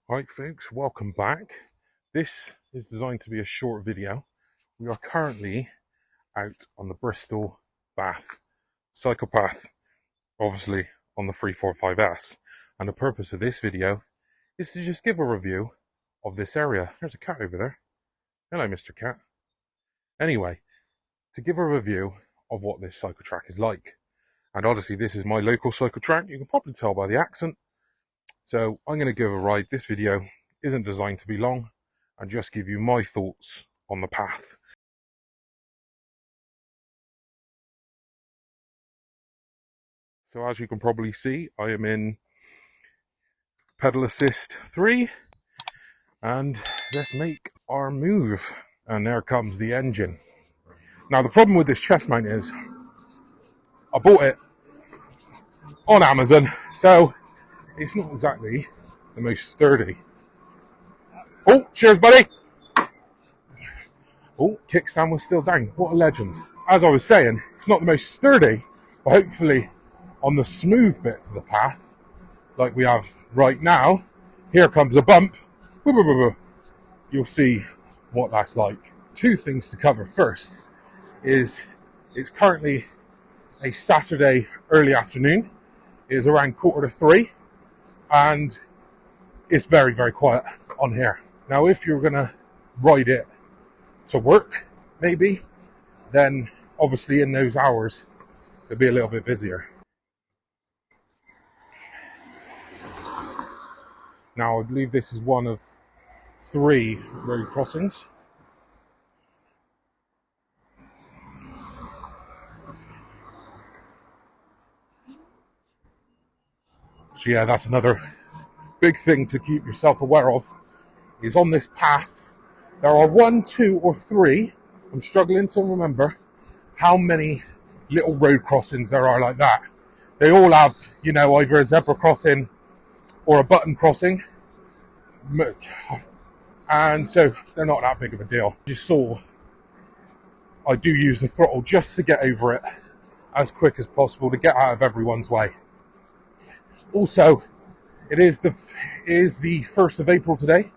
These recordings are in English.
Right folks, welcome back. This is designed to be a short video. We are currently out on the Bristol Bath cycle path, obviously on the 345S, and the purpose of this video is to just give a review of this area. There's a cat over there. Hello Mr. Cat. Anyway, to give a review of what this cycle track is like. And obviously this is my local cycle track, you can probably tell by the accent. So I'm going to give a ride. This video isn't designed to be long and just give you my thoughts on the path. So as you can probably see, I am in pedal assist 3 and let's make our move. And there comes the engine. Now the problem with this chest mount is I bought it on Amazon, so it's not exactly the most sturdy. Oh, cheers, buddy. Oh, kickstand was still down. What a legend. As I was saying, it's not the most sturdy, but hopefully on the smooth bits of the path, like we have right now, here comes a bump. You'll see what that's like. Two things to cover. First is it's currently a Saturday early afternoon. It is around 2:45. And it's very, very quiet on here. Now, if you're going to ride it to work, maybe, then obviously in those hours, it'll be a little bit busier. Now, I believe this is one of 3 road crossings. So yeah, that's another big thing to keep yourself aware of, is on this path, there are 1, 2, or 3, I'm struggling to remember how many little road crossings there are like that. They all have, you know, either a zebra crossing or a button crossing. And so they're not that big of a deal. You saw, I do use the throttle just to get over it as quick as possible to get out of everyone's way. Also, it is the 1st of April today,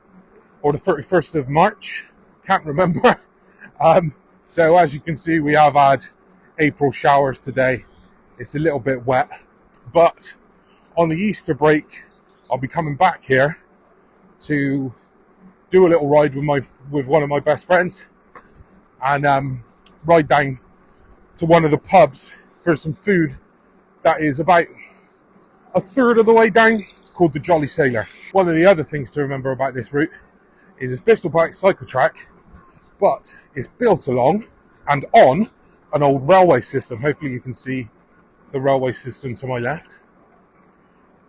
or the 31st of March, can't remember. So as you can see, we have had April showers today. It's a little bit wet, but on the Easter break, I'll be coming back here to do a little ride with one of my best friends, and ride down to one of the pubs for some food that is about a third of the way down, called the Jolly Sailor. One of the other things to remember about this route is it's Bristol Bike cycle track, but it's built along and on an old railway system. Hopefully you can see the railway system to my left,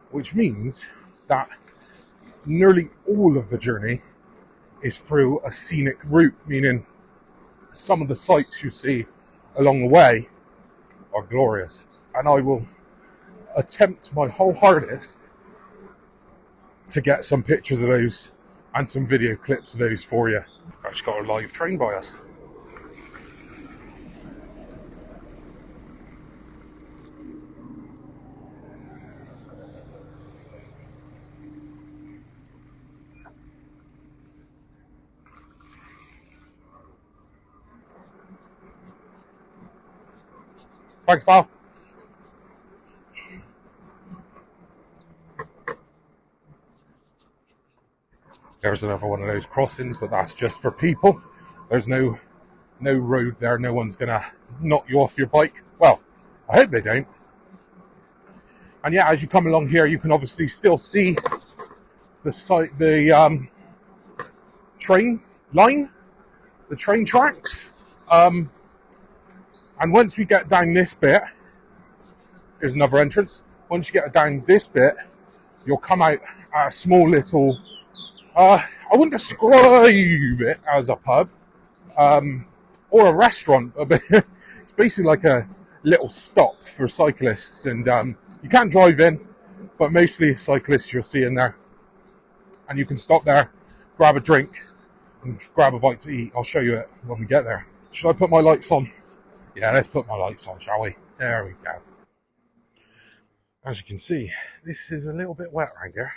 which means that nearly all of the journey is through a scenic route, meaning some of the sights you see along the way are glorious. And I will attempt my whole hardest to get some pictures of those and some video clips of those for you. I've just got a live train by us. Thanks, pal. There's another one of those crossings, but that's just for people. There's no road there. No one's gonna knock you off your bike. Well, I hope they don't. And yeah, as you come along here, you can obviously still see the train line, the train tracks. And once we get down this bit, there's another entrance. Once you get down this bit, you'll come out at a small little, I wouldn't describe it as a pub or a restaurant, but it's basically like a little stop for cyclists, and you can't drive in, but mostly cyclists you'll see in there. And you can stop there, grab a drink, and grab a bite to eat. I'll show you it when we get there. Should I put my lights on? Yeah, let's put my lights on, shall we? There we go. As you can see, this is a little bit wet around here.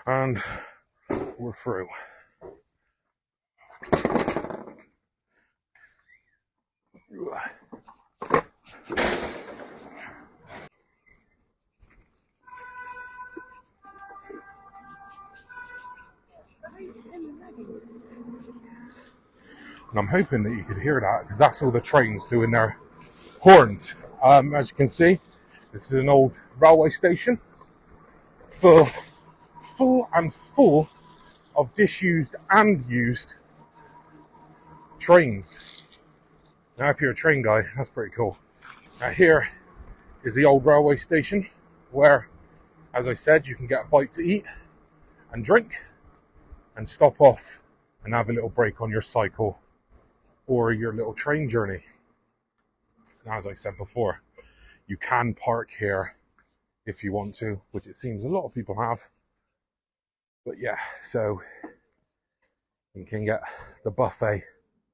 And we're through. And I'm hoping that you could hear that, because that's all the trains doing their horns. As you can see, this is an old railway station, full of disused and used trains. Now, if you're a train guy, that's pretty cool. Now, here is the old railway station where, as I said, you can get a bite to eat and drink and stop off and have a little break on your cycle or your little train journey. And as I said before, you can park here if you want to, which it seems a lot of people have. But yeah, so you can get the buffet,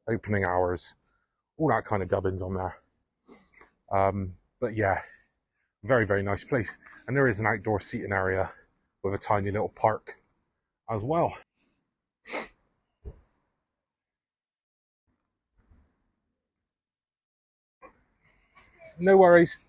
opening hours, all that kind of gubbins on there. But yeah, very, very nice place. And there is an outdoor seating area with a tiny little park as well. No worries.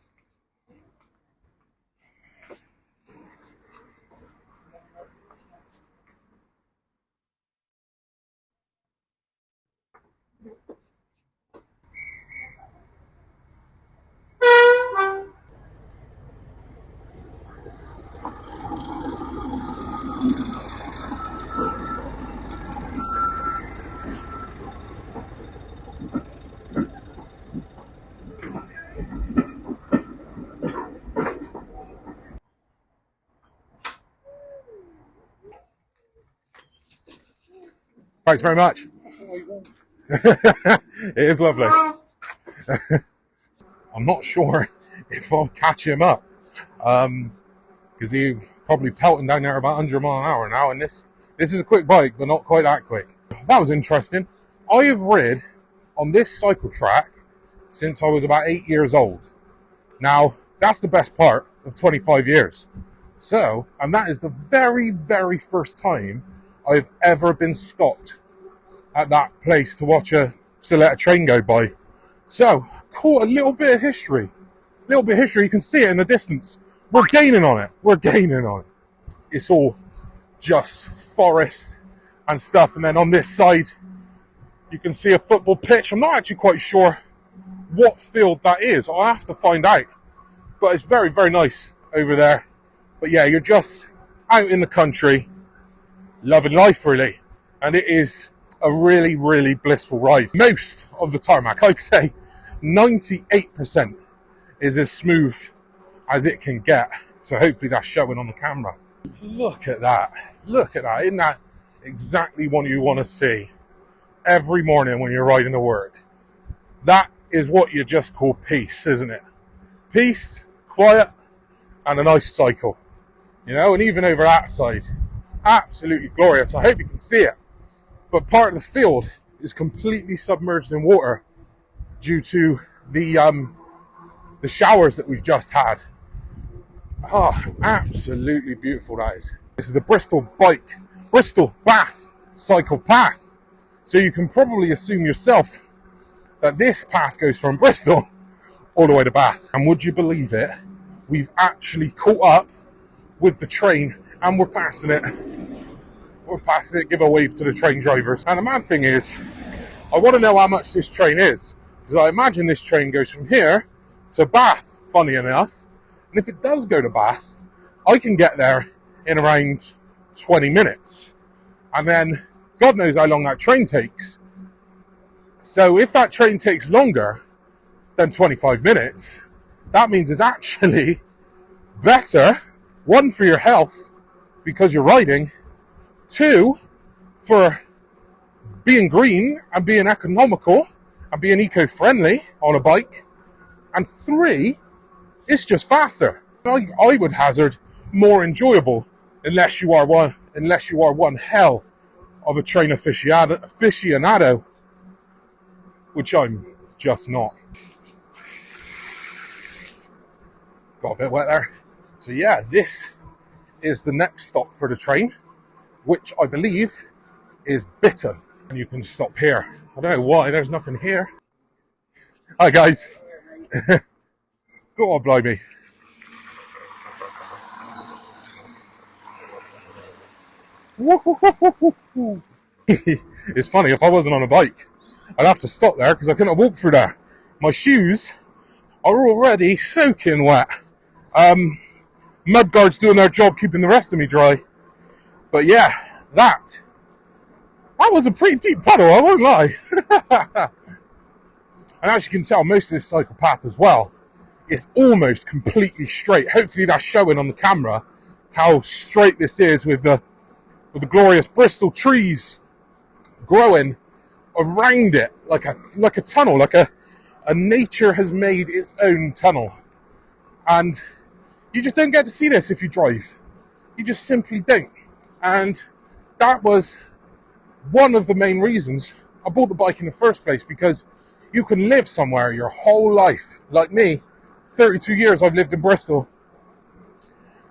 Thanks very much. It is lovely. I'm not sure if I'll catch him up, because he's probably pelting down there about 100 mile an hour now, and this is a quick bike, but not quite that quick. That was interesting. I have rid on this cycle track since I was about 8 years old. Now, that's the best part of 25 years. So, and that is the very, very first time I've ever been stopped at that place to let a train go by. So, caught a little bit of history. You can see it in the distance. We're gaining on it. It's all just forest and stuff. And then on this side, you can see a football pitch. I'm not actually quite sure what field that is. I'll have to find out. But it's very, very nice over there. But yeah, you're just out in the country, loving life, really. And it is a really, really blissful ride. Most of the tarmac, I'd say 98%, is as smooth as it can get. So hopefully that's showing on the camera. Look at that. Isn't that exactly what you want to see every morning when you're riding to work? That is what you just call peace, isn't it? Peace, quiet, and a nice cycle. You know, and even over that side, absolutely glorious. I hope you can see it. But part of the field is completely submerged in water due to the showers that we've just had. Oh, absolutely beautiful that is. This is the Bristol Bath cycle path. So you can probably assume yourself that this path goes from Bristol all the way to Bath. And would you believe it? We've actually caught up with the train and we're passing it. Give a wave to the train drivers. And the mad thing is, I want to know how much this train is. Because I imagine this train goes from here to Bath, funny enough. And if it does go to Bath, I can get there in around 20 minutes. And then God knows how long that train takes. So if that train takes longer than 25 minutes, that means it's actually better, one, for your health, because you're riding, two, for being green and being economical and being eco-friendly on a bike, and three, it's just faster. I would hazard more enjoyable, unless you are one hell of a train aficionado, which I'm just not. Got a bit wet there. So yeah, this is the next stop for the train. which I believe is bitten. And you can stop here. I don't know why, there's nothing here. Hi guys. Go on, blimey. It's funny, if I wasn't on a bike, I'd have to stop there because I couldn't walk through there. My shoes are already soaking wet. Mudguards doing their job keeping the rest of me dry. But yeah, that was a pretty deep puddle, I won't lie. And as you can tell, most of this cycle path as well is almost completely straight. Hopefully that's showing on the camera how straight this is with the glorious Bristol trees growing around it like a tunnel, like a nature has made its own tunnel. And you just don't get to see this if you drive. You just simply don't. And that was one of the main reasons I bought the bike in the first place, because you can live somewhere your whole life. Like me, 32 years I've lived in Bristol,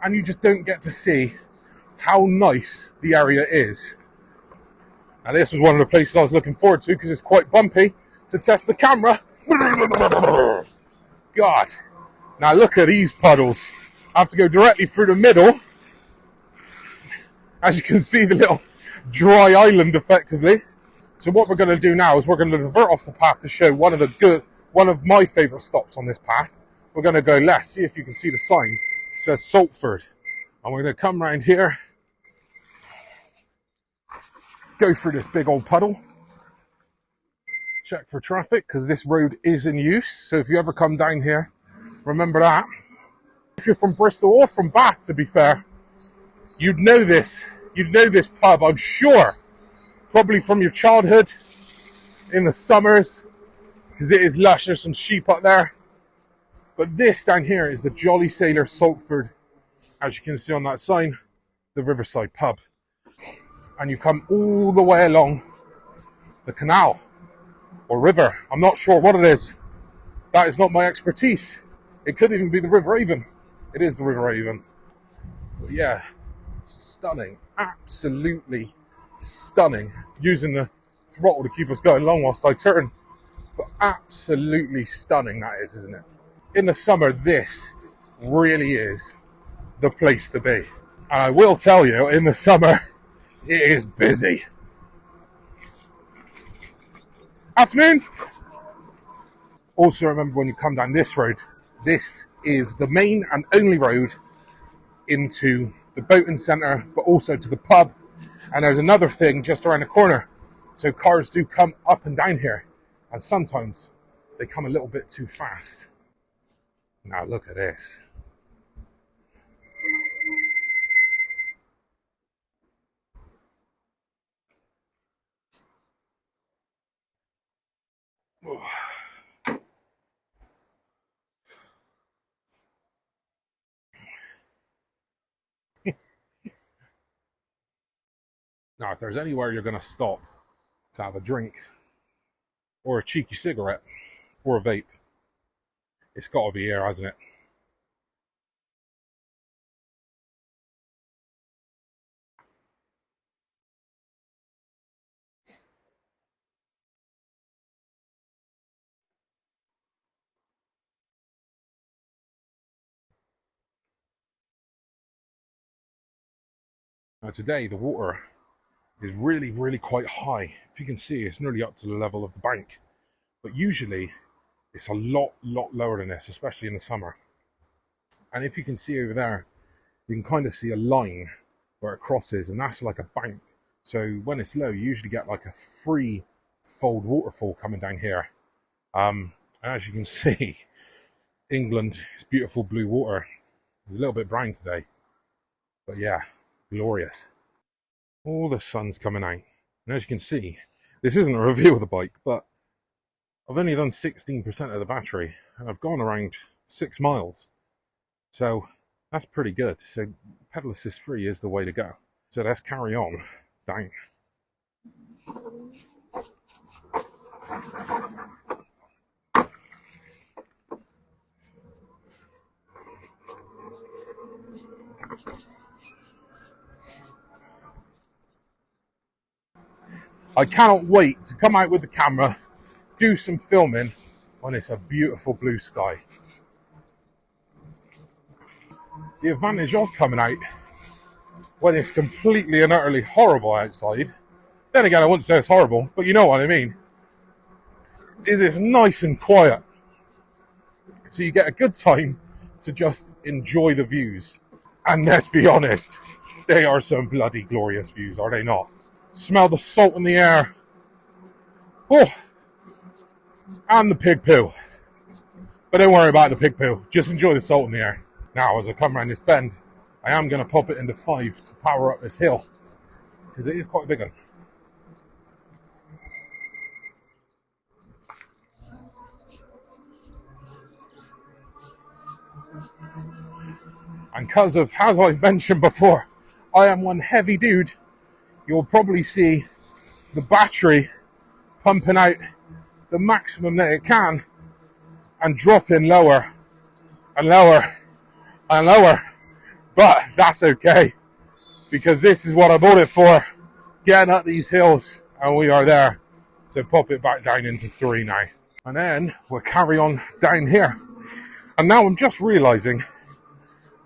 and you just don't get to see how nice the area is. And this was one of the places I was looking forward to because it's quite bumpy, to test the camera. God. Now look at these puddles. I have to go directly through the middle. As you can see, the little dry island effectively. So what we're going to do now is we're going to divert off the path to show one of my favourite stops on this path. We're going to go left, see if you can see the sign. It says Salford. And we're going to come around here, go through this big old puddle, check for traffic because this road is in use. So if you ever come down here, remember that. If you're from Bristol or from Bath, to be fair, you'd know this pub, I'm sure, probably from your childhood in the summers, because it is lush. There's some sheep up there. But this down here is the Jolly Sailor Salford, as you can see on that sign, the Riverside pub. And you come all the way along the canal or river. I'm not sure what it is. That is not my expertise. It could even be the River Avon. It is the River Avon. But yeah, stunning, absolutely stunning. Using the throttle to keep us going along whilst I turn. But absolutely stunning that is, isn't it? In the summer, this really is the place to be. And I will tell you, in the summer, it is busy. Afternoon. Also remember, when you come down this road, this is the main and only road into the boating centre, but also to the pub. And there's another thing just around the corner. So cars do come up and down here. And sometimes they come a little bit too fast. Now look at this. Now, if there's anywhere you're going to stop to have a drink or a cheeky cigarette or a vape, it's got to be here, hasn't it? Now today the water is really quite high. If you can see, it's nearly up to the level of the bank. But usually it's a lot lower than this, especially in the summer. And if you can see over there, you can kind of see a line where it crosses, and that's like a bank. So when it's low, you usually get like a free fold waterfall coming down here. And as you can see, England is beautiful blue water. It's a little bit brown today, but yeah, glorious. All the sun's coming out. And as you can see, this isn't a review of the bike, but I've only done 16% of the battery, and I've gone around 6 miles. So that's pretty good. So pedal assist free is the way to go. So let's carry on down. I cannot wait to come out with the camera, do some filming when it's a beautiful blue sky. The advantage of coming out when it's completely and utterly horrible outside, then again I wouldn't say it's horrible, but you know what I mean, is it's nice and quiet. So you get a good time to just enjoy the views. And let's be honest, they are some bloody glorious views, are they not? Smell the salt in the air. Oh, and the pig poo. But don't worry about the pig poo, just enjoy the salt in the air. Now, as I come around this bend, I am going to pop it into 5 to power up this hill, because it is quite a big one. And because of, as I've mentioned before, I am one heavy dude, you'll probably see the battery pumping out the maximum that it can and dropping lower and lower and lower. But that's okay, because this is what I bought it for, getting up these hills, and we are there. So pop it back down into 3 now. And then we'll carry on down here. And now I'm just realising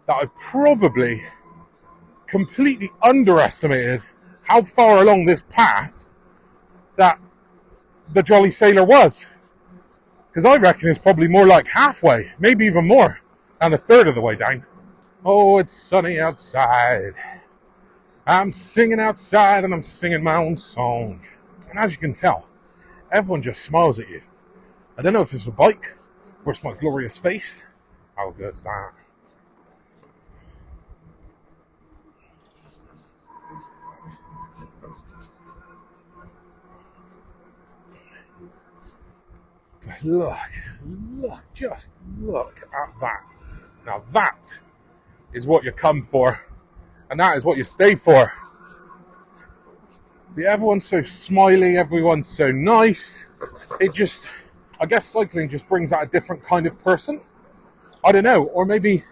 that I probably completely underestimated how far along this path that the Jolly Sailor was. Because I reckon it's probably more like halfway, maybe even more, and a third of the way down. Oh, it's sunny outside. I'm singing outside and I'm singing my own song. And as you can tell, everyone just smiles at you. I don't know if it's the bike or it's my glorious face. How good's that? Just look at that. Now that is what you come for, and that is what you stay for. Everyone's so smiley, everyone's so nice. I guess cycling just brings out a different kind of person. I don't know, or maybe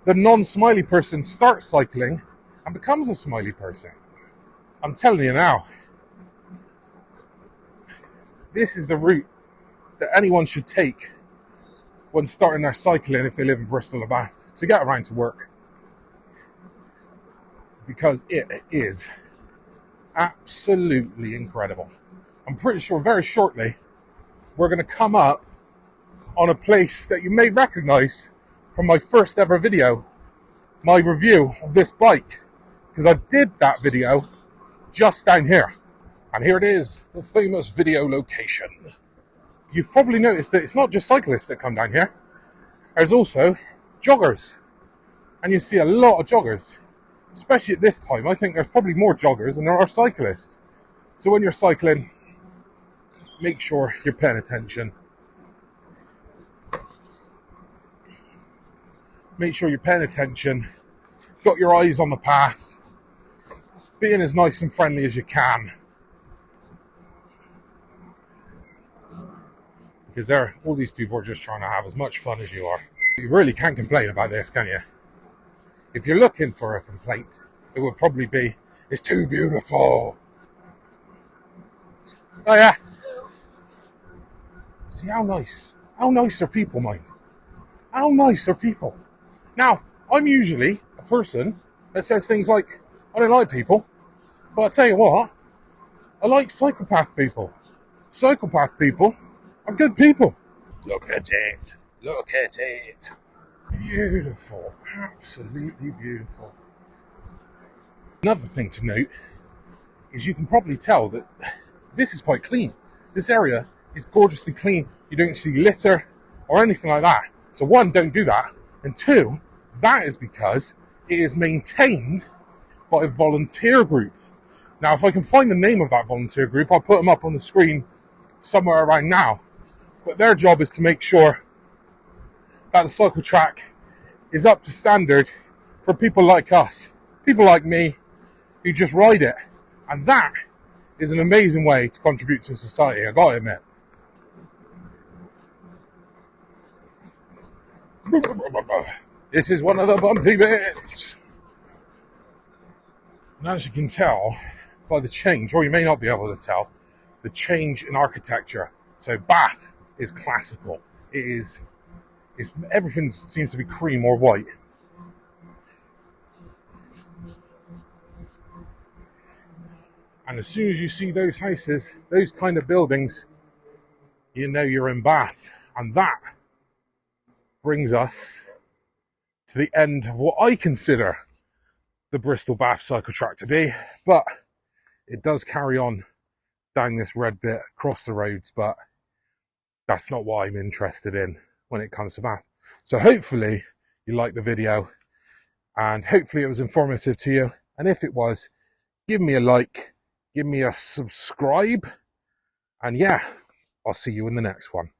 the non-smiley person starts cycling and becomes a smiley person. I'm telling you now, this is the route that anyone should take when starting their cycling if they live in Bristol or Bath to get around to work. Because it is absolutely incredible. I'm pretty sure very shortly we're going to come up on a place that you may recognise from my first ever video, my review of this bike, because I did that video just down here. And here it is, the famous video location. You've probably noticed that it's not just cyclists that come down here. There's also joggers. And you see a lot of joggers. Especially at this time, I think there's probably more joggers than there are cyclists. So when you're cycling, make sure you're paying attention. Make sure you're paying attention. Got your eyes on the path. Being as nice and friendly as you can. Because all these people are just trying to have as much fun as you are. You really can't complain about this, can you? If you're looking for a complaint, it would probably be, it's too beautiful. Oh yeah. See how nice are people, mind? How nice are people? Now, I'm usually a person that says things like, I don't like people, but I tell you what, I like psychopath people. Psychopath people are good people. Look at it. Look at it. Beautiful. Absolutely beautiful. Another thing to note is you can probably tell that this is quite clean. This area is gorgeously clean. You don't see litter or anything like that. So one, don't do that. And two, that is because it is maintained by a volunteer group. Now, if I can find the name of that volunteer group, I'll put them up on the screen somewhere around now. But their job is to make sure that the cycle track is up to standard for people like us, people like me, who just ride it. And that is an amazing way to contribute to society, I gotta admit. This is one of the bumpy bits. And as you can tell, by the change, or you may not be able to tell, the change in architecture. So Bath is classical. Everything seems to be cream or white. And as soon as you see those houses, those kind of buildings, you know you're in Bath. And that brings us to the end of what I consider the Bristol Bath cycle track to be. But it does carry on down this red bit across the roads, but that's not what I'm interested in when it comes to Bath. So hopefully you liked the video, and hopefully it was informative to you. And if it was, give me a like, give me a subscribe, and yeah, I'll see you in the next one.